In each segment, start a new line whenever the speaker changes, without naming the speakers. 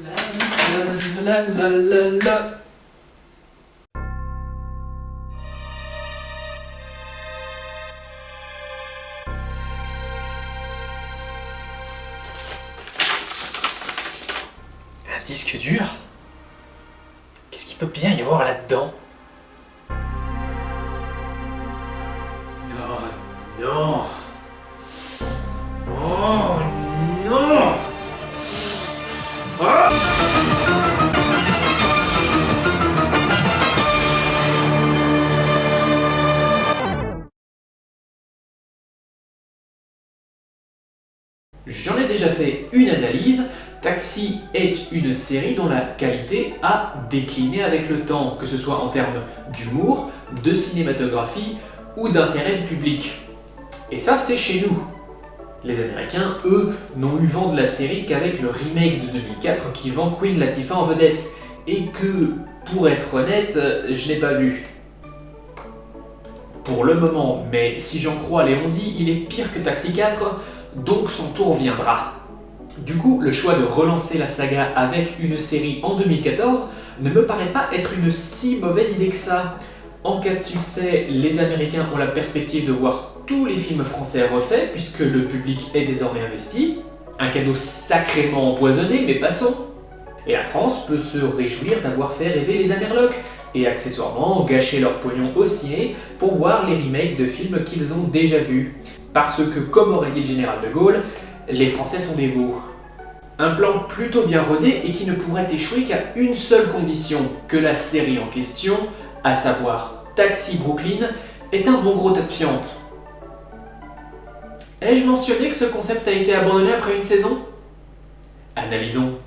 La, la, la, la. Un disque dur? Qu'est-ce qu'il peut bien y avoir là-dedans? Oh non! Oh non! Ah! J'en ai déjà fait une analyse. Taxi est une série dont la qualité a décliné avec le temps, que ce soit en termes d'humour, de cinématographie ou d'intérêt du public. Et ça, c'est chez nous. Les Américains, eux, n'ont eu vent de la série qu'avec le remake de 2004 qui vend Queen Latifah en vedette, et que, pour être honnête, je n'ai pas vu. Pour le moment, mais si j'en crois Léon dit, il est pire que Taxi 4, donc son tour viendra. Du coup, le choix de relancer la saga avec une série en 2014 ne me paraît pas être une si mauvaise idée que ça. En cas de succès, les Américains ont la perspective de voir tous les films français refaits, puisque le public est désormais investi. Un cadeau sacrément empoisonné, mais passons. Et la France peut se réjouir d'avoir fait rêver les Amerlocs, et accessoirement gâcher leur pognon au ciné pour voir les remakes de films qu'ils ont déjà vus. Parce que, comme aurait dit le général de Gaulle, les Français sont des veaux. Un plan plutôt bien rodé et qui ne pourrait échouer qu'à une seule condition, que la série en question, à savoir Taxi Brooklyn, est un bon gros tas de fientes. Ai-je mentionné que ce concept a été abandonné après une saison? Analysons.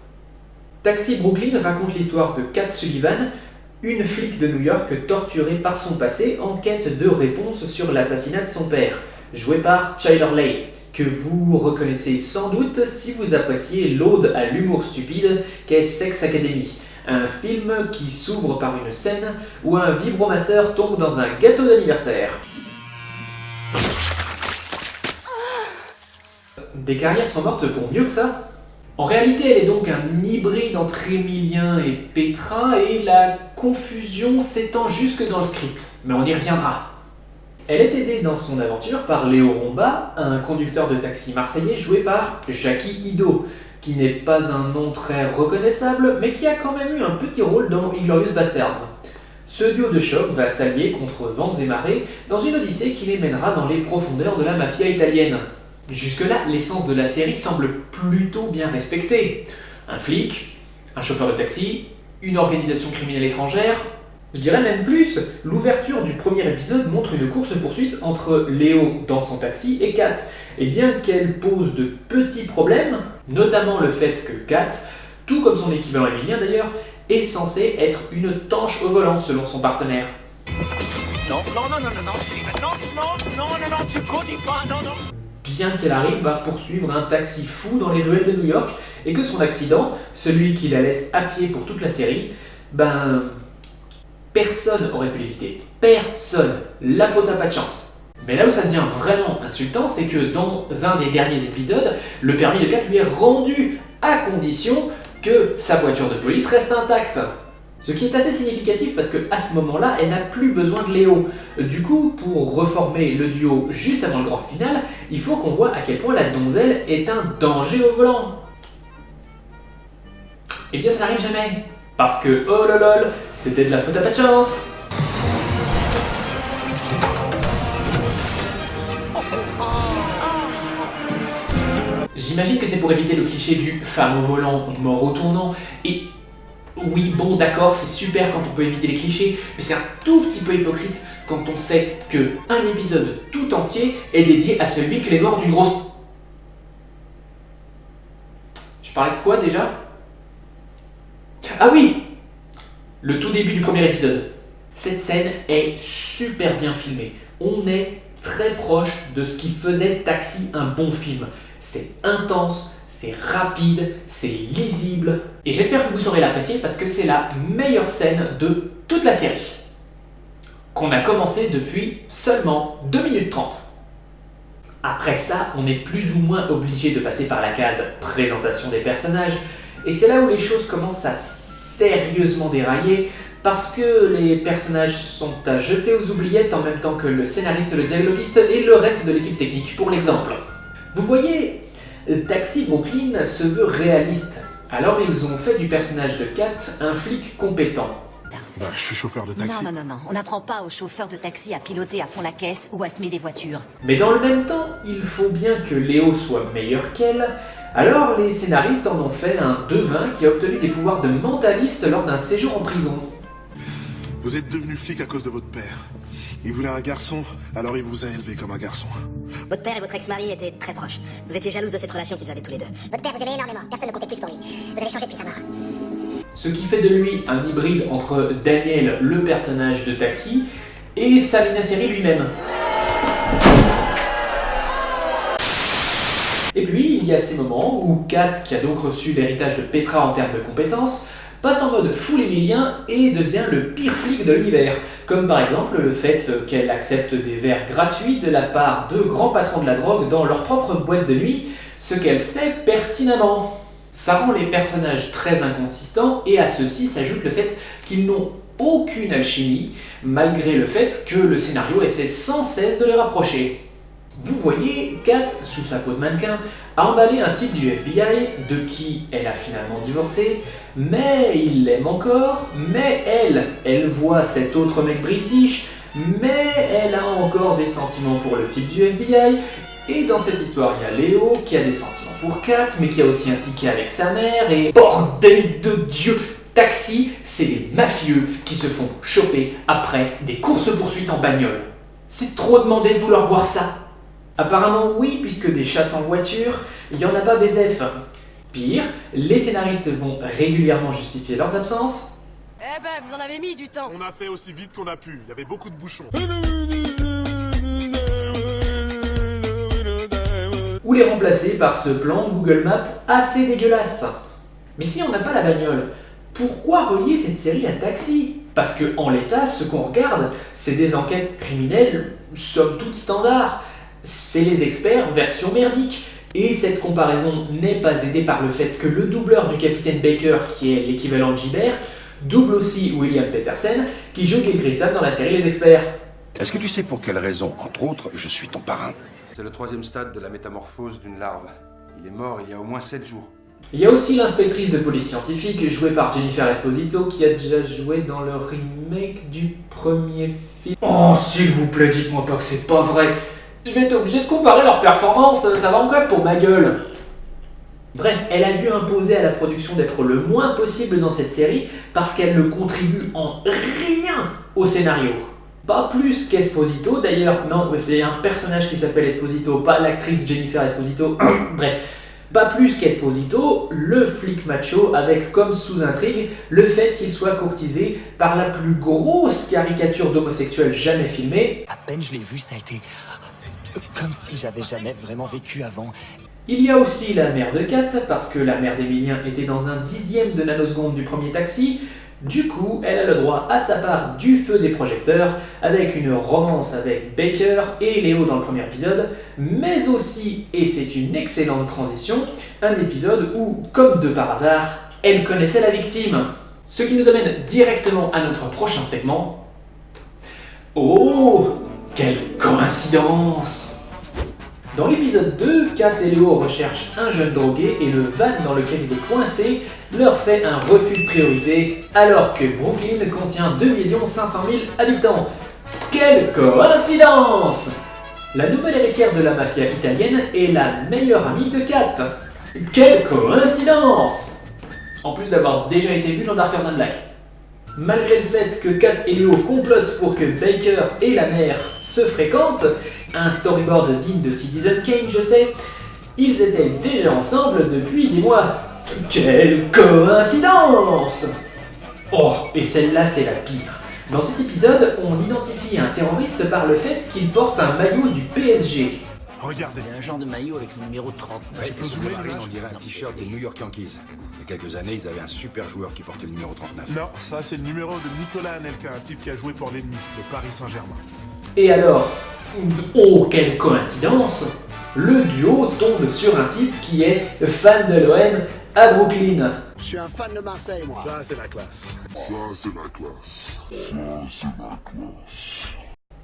Taxi Brooklyn raconte l'histoire de Cat Sullivan, une flic de New York torturée par son passé en quête de réponse sur l'assassinat de son père, joué par Chyler Leigh, que vous reconnaissez sans doute si vous appréciez l'ode à l'humour stupide qu'est Sex Academy, un film qui s'ouvre par une scène où un vibromasseur tombe dans un gâteau d'anniversaire. Des carrières sont mortes pour mieux que ça. En réalité, elle est donc un hybride entre Émilien et Petra, et la confusion s'étend jusque dans le script, mais on y reviendra. Elle est aidée dans son aventure par Léo Romba, un conducteur de taxi marseillais joué par Jackie Ido, qui n'est pas un nom très reconnaissable, mais qui a quand même eu un petit rôle dans Inglourious Basterds. Ce duo de choc va s'allier contre vents et marées dans une odyssée qui les mènera dans les profondeurs de la mafia italienne. Jusque-là, l'essence de la série semble plutôt bien respectée. Un flic, un chauffeur de taxi, une organisation criminelle étrangère. Je dirais même plus, l'ouverture du premier épisode montre une course-poursuite entre Léo dans son taxi et Kat. Et bien qu'elle pose de petits problèmes, notamment le fait que Kat, tout comme son équivalent émilien d'ailleurs, est censée être une tanche au volant selon son partenaire.
Non, Sylvain, non, tu connais pas, non.
Bien qu'elle arrive à poursuivre un taxi fou dans les ruelles de New York, et que son accident, celui qui la laisse à pied pour toute la série, personne aurait pu l'éviter. Personne. La faute n'a pas de chance. Mais là où ça devient vraiment insultant, c'est que dans un des derniers épisodes, le permis de Kat lui est rendu à condition que sa voiture de police reste intacte. Ce qui est assez significatif parce qu'à ce moment-là, elle n'a plus besoin de Léo. Du coup, pour reformer le duo juste avant le grand final, il faut qu'on voit à quel point la donzelle est un danger au volant. Eh bien, ça n'arrive jamais. Parce que, oh lolol, c'était de la faute à pas de chance. J'imagine que c'est pour éviter le cliché du femme au volant, mort au tournant, et oui, bon, d'accord, c'est super quand on peut éviter les clichés, mais c'est un tout petit peu hypocrite quand on sait que un épisode tout entier est dédié à celui que les noirs d'une grosse... Je parlais de quoi déjà? Ah oui! Le tout début du premier épisode. Cette scène est super bien filmée. On est très proche de ce qui faisait Taxi un bon film. C'est intense, c'est rapide, c'est lisible. Et j'espère que vous saurez l'apprécier parce que c'est la meilleure scène de toute la série. Qu'on a commencé depuis seulement 2 minutes 30. Après ça, on est plus ou moins obligé de passer par la case présentation des personnages. Et c'est là où les choses commencent à sérieusement dérailler, parce que les personnages sont à jeter aux oubliettes en même temps que le scénariste, le dialoguiste et le reste de l'équipe technique. Pour l'exemple, vous voyez, Taxi Brooklyn se veut réaliste. Alors ils ont fait du personnage de Kat un flic compétent.
Bah, je suis chauffeur de taxi.
Non. On n'apprend pas aux chauffeurs de taxi à piloter à fond la caisse ou à semer des voitures.
Mais dans le même temps, il faut bien que Léo soit meilleur qu'elle. Alors les scénaristes en ont fait un devin qui a obtenu des pouvoirs de mentaliste lors d'un séjour en prison.
Vous êtes devenu flic à cause de votre père. Il voulait un garçon, alors il vous a élevé comme un garçon.
Votre père et votre ex-mari étaient très proches. Vous étiez jalouse de cette relation qu'ils avaient tous les deux. Votre père vous aimait énormément, personne ne comptait plus pour lui. Vous avez changé depuis sa mort.
Ce qui fait de lui un hybride entre Daniel, le personnage de Taxi, et Samina Seri lui-même. Et puis, il y a ces moments où Kat, qui a donc reçu l'héritage de Petra en termes de compétences, passe en mode full émilien et devient le pire flic de l'univers, comme par exemple le fait qu'elle accepte des verres gratuits de la part de grands patrons de la drogue dans leur propre boîte de nuit, ce qu'elle sait pertinemment. Ça rend les personnages très inconsistants et à ceci s'ajoute le fait qu'ils n'ont aucune alchimie, malgré le fait que le scénario essaie sans cesse de les rapprocher. Vous voyez, Kat, sous sa peau de mannequin, a emballé un type du FBI de qui elle a finalement divorcé, mais il l'aime encore, mais elle voit cet autre mec british, mais elle a encore des sentiments pour le type du FBI, et dans cette histoire, il y a Léo qui a des sentiments pour Kat, mais qui a aussi un ticket avec sa mère, et bordel de Dieu, Taxi, c'est des mafieux qui se font choper après des courses-poursuites en bagnole. C'est trop demandé de vouloir voir ça. Apparemment oui, puisque des chasses en voiture, il n'y en a pas BZF. Pire, les scénaristes vont régulièrement justifier leurs absences.
Eh ben, vous en avez mis du temps.
On a fait aussi vite qu'on a pu, il y avait beaucoup de bouchons.
Ou les remplacer par ce plan Google Maps assez dégueulasse. Mais si on n'a pas la bagnole, pourquoi relier cette série à Taxi ? Parce que en l'état, ce qu'on regarde, c'est des enquêtes criminelles, somme toute standard. C'est les experts version merdique. Et cette comparaison n'est pas aidée par le fait que le doubleur du capitaine Baker, qui est l'équivalent de Gilbert, double aussi William Petersen, qui joue Gil Grissom dans la série Les Experts.
Est-ce que tu sais pour quelle raison, entre autres, je suis ton parrain?
C'est le 3e stade de la métamorphose d'une larve. Il est mort il y a au moins 7 jours.
Il y a aussi l'inspectrice de police scientifique, jouée par Jennifer Esposito, qui a déjà joué dans le remake du premier film. Oh, s'il vous plaît, dites-moi pas que c'est pas vrai. Je vais être obligé de comparer leurs performances, ça va encore pour ma gueule. Bref, elle a dû imposer à la production d'être le moins possible dans cette série, parce qu'elle ne contribue en rien au scénario. Pas plus qu'Esposito, d'ailleurs, non, c'est un personnage qui s'appelle Esposito, pas l'actrice Jennifer Esposito. Bref. Pas plus qu'Esposito, le flic macho avec comme sous-intrigue le fait qu'il soit courtisé par la plus grosse caricature d'homosexuel jamais filmée.
À peine je l'ai vu, ça a été comme si j'avais jamais vraiment vécu avant.
Il y a aussi la mère de Kat, parce que la mère d'Emilien était dans un 10e de nanoseconde du premier Taxi. Du coup, elle a le droit à sa part du feu des projecteurs, avec une romance avec Baker et Léo dans le premier épisode, mais aussi, et c'est une excellente transition, un épisode où, comme de par hasard, elle connaissait la victime. Ce qui nous amène directement à notre prochain segment. Oh, quelle coïncidence! Dans l'épisode 2, Kat et Léo recherchent un jeune drogué et le van dans lequel il est coincé leur fait un refus de priorité alors que Brooklyn contient 2 500 000 habitants. Quelle coïncidence! La nouvelle héritière de la mafia italienne est la meilleure amie de Kat. Quelle coïncidence! En plus d'avoir déjà été vue dans Darker Than Black. Malgré le fait que Kat et Léo complotent pour que Baker et la mère se fréquentent, un storyboard digne de Citizen Kane, je sais, ils étaient déjà ensemble depuis des mois. Quelle coïncidence! Oh, et celle-là c'est la pire. Dans cet épisode, on identifie un terroriste par le fait qu'il porte un maillot du PSG.
Regardez.
Il y a un genre de maillot avec le numéro 30.
Ouais, et sous le marine, on dirait un t-shirt des New York Yankees. Il y a quelques années, ils avaient un super joueur qui portait le numéro 39.
Non, ça c'est le numéro de Nicolas Anelka, un type qui a joué pour l'ennemi, le Paris Saint-Germain.
Et alors, oh quelle coïncidence! Le duo tombe sur un type qui est fan de l'OM à Brooklyn.
Je suis un fan de Marseille, moi.
Ça, c'est la classe.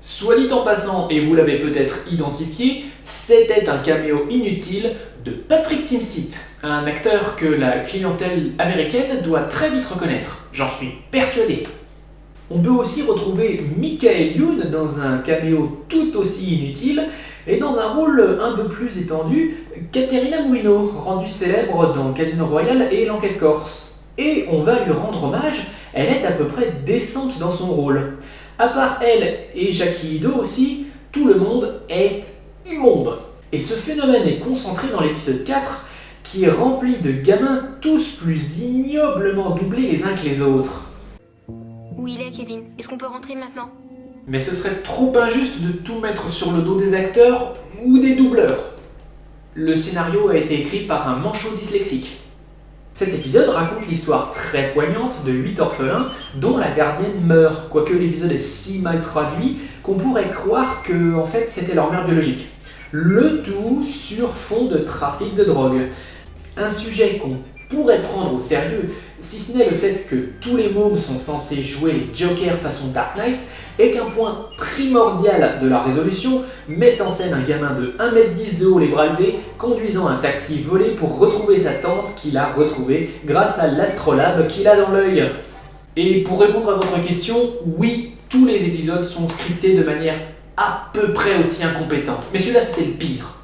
Soit dit en passant, et vous l'avez peut-être identifié, c'était un caméo inutile de Patrick Timsit, un acteur que la clientèle américaine doit très vite reconnaître, j'en suis persuadé. On peut aussi retrouver Michael Youn dans un caméo tout aussi inutile, et dans un rôle un peu plus étendu, Caterina Mouino, rendue célèbre dans Casino Royale et L'Enquête Corse. Et on va lui rendre hommage, elle est à peu près décente dans son rôle. À part elle et Jackie Ido aussi, tout le monde est immonde. Et ce phénomène est concentré dans l'épisode 4, qui est rempli de gamins tous plus ignoblement doublés les uns que les autres.
Où il est, Kevin? Est-ce qu'on peut rentrer maintenant?
Mais ce serait trop injuste de tout mettre sur le dos des acteurs ou des doubleurs. Le scénario a été écrit par un manchot dyslexique. Cet épisode raconte l'histoire très poignante de 8 orphelins dont la gardienne meurt, quoique l'épisode est si mal traduit qu'on pourrait croire que en fait, c'était leur mère biologique. Le tout sur fond de trafic de drogue. Un sujet qu'on pourrait prendre au sérieux, si ce n'est le fait que tous les mômes sont censés jouer Joker façon Dark Knight, et qu'un point primordial de la résolution met en scène un gamin de 1m10 de haut les bras levés, conduisant un taxi volé pour retrouver sa tante qu'il a retrouvée grâce à l'astrolabe qu'il a dans l'œil. Et pour répondre à votre question, oui, tous les épisodes sont scriptés de manière à peu près aussi incompétente, mais celui-là c'était le pire.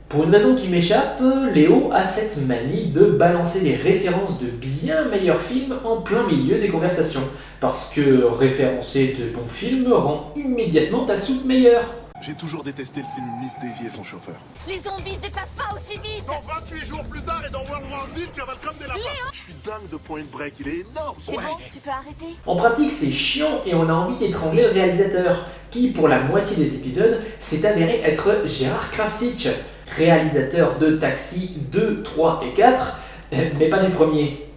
Pour une raison qui m'échappe, Léo a cette manie de balancer des références de bien meilleurs films en plein milieu des conversations, parce que référencer de bons films rend immédiatement ta soupe meilleure.
J'ai toujours détesté le film Miss Daisy et son chauffeur.
Les zombies se déplacent pas aussi vite.
Non, 28 jours plus tard et dans World War Z qui avale comme des lapins. Je suis dingue de Point Break, il est énorme.
C'est bon, tu peux arrêter.
En pratique, c'est chiant et on a envie d'étrangler le réalisateur, qui pour la moitié des épisodes s'est avéré être Gérard Kravtsich, réalisateur de Taxi 2, 3 et 4, mais pas du premier.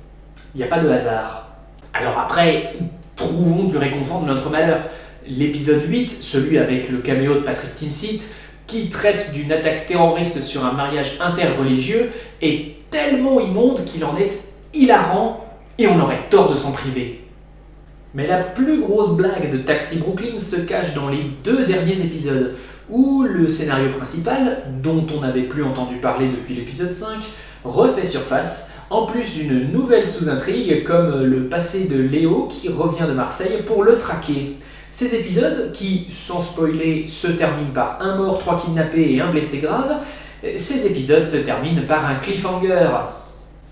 Il n'y a pas de hasard. Alors après, trouvons du réconfort de notre malheur. L'épisode 8, celui avec le caméo de Patrick Timsit, qui traite d'une attaque terroriste sur un mariage interreligieux, est tellement immonde qu'il en est hilarant et on aurait tort de s'en priver. Mais la plus grosse blague de Taxi Brooklyn se cache dans les 2 derniers épisodes, où le scénario principal, dont on n'avait plus entendu parler depuis l'épisode 5, refait surface, en plus d'une nouvelle sous-intrigue comme le passé de Léo qui revient de Marseille pour le traquer. Ces épisodes, qui, sans spoiler, se terminent par un mort, 3 kidnappés et un blessé grave, ces épisodes se terminent par un cliffhanger.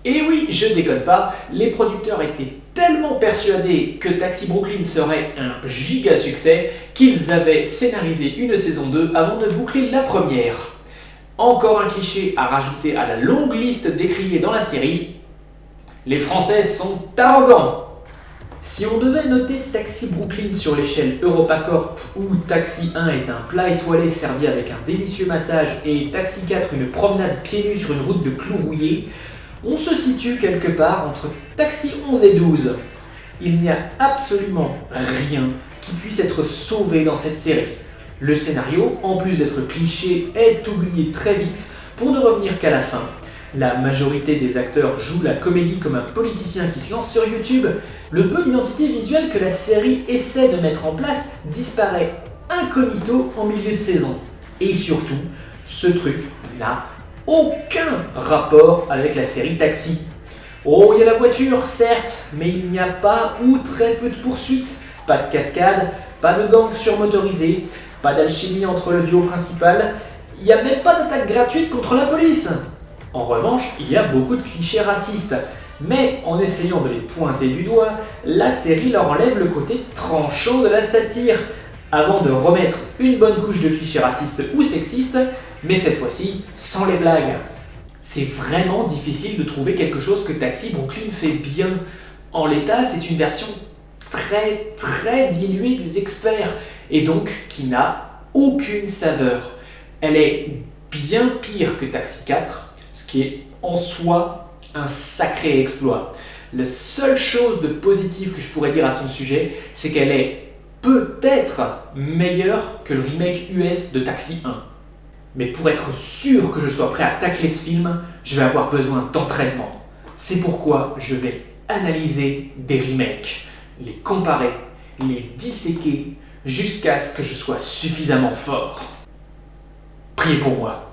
Et oui, je déconne pas, les producteurs étaient tellement persuadés que Taxi Brooklyn serait un giga succès qu'ils avaient scénarisé une saison 2 avant de boucler la première. Encore un cliché à rajouter à la longue liste décriée dans la série, les Français sont arrogants. Si on devait noter Taxi Brooklyn sur l'échelle EuropaCorp, où Taxi 1 est un plat étoilé servi avec un délicieux massage et Taxi 4 une promenade pieds nus sur une route de clous rouillés, on se situe quelque part entre Taxi 11 et 12. Il n'y a absolument rien qui puisse être sauvé dans cette série. Le scénario, en plus d'être cliché, est oublié très vite pour ne revenir qu'à la fin. La majorité des acteurs jouent la comédie comme un politicien qui se lance sur YouTube. Le peu d'identité visuelle que la série essaie de mettre en place disparaît incognito en milieu de saison. Et surtout, ce truc n'a aucun rapport avec la série Taxi. Oh, il y a la voiture, certes, mais il n'y a pas ou très peu de poursuites, pas de cascade, pas de gang surmotorisé, pas d'alchimie entre le duo principal, il n'y a même pas d'attaque gratuite contre la police. En revanche, il y a beaucoup de clichés racistes, mais en essayant de les pointer du doigt, la série leur enlève le côté tranchant de la satire, avant de remettre une bonne couche de clichés racistes ou sexistes, mais cette fois-ci sans les blagues. C'est vraiment difficile de trouver quelque chose que Taxi Brooklyn fait bien. En l'état, c'est une version très diluée des experts, et donc qui n'a aucune saveur. Elle est bien pire que Taxi 4, ce qui est en soi un sacré exploit. La seule chose de positive que je pourrais dire à son sujet, c'est qu'elle est peut-être meilleure que le remake US de Taxi 1. Mais pour être sûr que je sois prêt à tacler ce film, je vais avoir besoin d'entraînement. C'est pourquoi je vais analyser des remakes, les comparer, les disséquer, jusqu'à ce que je sois suffisamment fort. Priez pour moi.